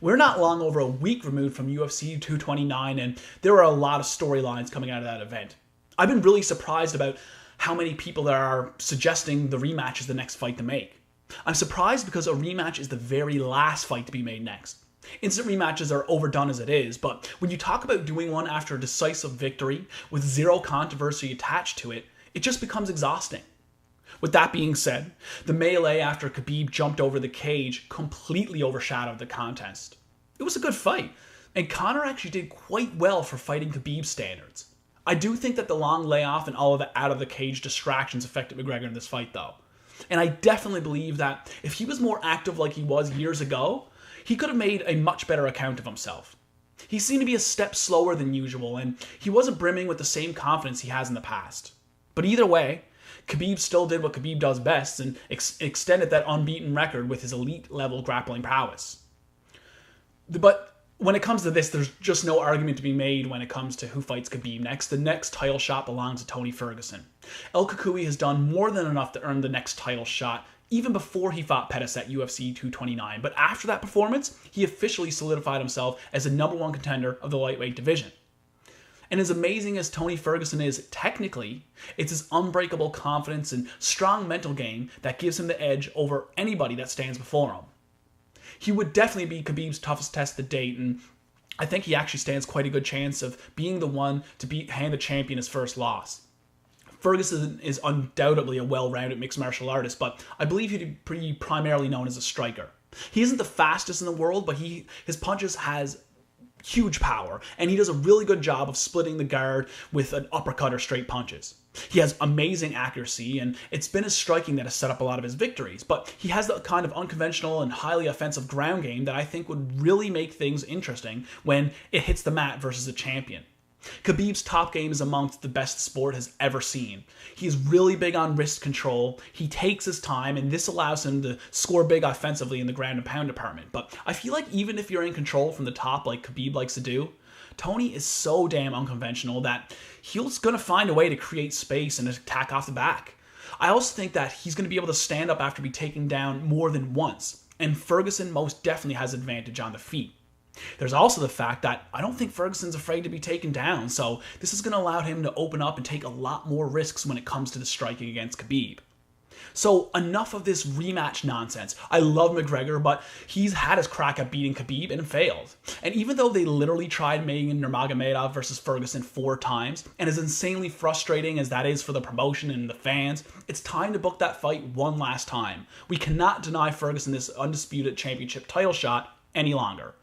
We're not long over a week removed from UFC 229, and there are a lot of storylines coming out of that event. I've been really surprised about how many people there are suggesting the rematch is the next fight to make. I'm surprised because a rematch is the very last fight to be made next. Instant rematches are overdone as it is, but when you talk about doing one after a decisive victory with zero controversy attached to it, it just becomes exhausting. With that being said, the melee after Khabib jumped over the cage completely overshadowed the contest. It was a good fight, and Conor actually did quite well for fighting Khabib's standards. I do think that the long layoff and all of the out-of-the-cage distractions affected McGregor in this fight, though. And I definitely believe that if he was more active like he was years ago, he could have made a much better account of himself. He seemed to be a step slower than usual, and he wasn't brimming with the same confidence he has in the past. But either way, Khabib still did what Khabib does best and extended that unbeaten record with his elite-level grappling prowess. But when it comes to this, there's just no argument to be made when it comes to who fights Khabib next. The next title shot belongs to Tony Ferguson. El Cucuy has done more than enough to earn the next title shot, even before he fought Pettis at UFC 229. But after that performance, he officially solidified himself as the #1 contender of the lightweight division. And as amazing as Tony Ferguson is technically, it's his unbreakable confidence and strong mental game that gives him the edge over anybody that stands before him. He would definitely be Khabib's toughest test to date, and I think he actually stands quite a good chance of being the one to hand the champion his first loss. Ferguson is undoubtedly a well-rounded mixed martial artist, but I believe he'd be primarily known as a striker. He isn't the fastest in the world, but his punches has huge power, and he does a really good job of splitting the guard with an uppercut or straight punches. He has amazing accuracy, and it's been his striking that has set up a lot of his victories, but he has the kind of unconventional and highly offensive ground game that I think would really make things interesting when it hits the mat versus a champion. Khabib's top game is amongst the best the sport has ever seen. He is really big on wrist control, he takes his time, and this allows him to score big offensively in the ground and pound department. But I feel like even if you're in control from the top like Khabib likes to do, Tony is so damn unconventional that he's going to find a way to create space and attack off the back. I also think that he's going to be able to stand up after being taken down more than once, and Ferguson most definitely has advantage on the feet. There's also the fact that I don't think Ferguson's afraid to be taken down, so this is going to allow him to open up and take a lot more risks when it comes to the striking against Khabib. So enough of this rematch nonsense. I love McGregor, but he's had his crack at beating Khabib and failed. And even though they literally tried making Nurmagomedov versus Ferguson 4 times, and as insanely frustrating as that is for the promotion and the fans, it's time to book that fight one last time. We cannot deny Ferguson this undisputed championship title shot any longer.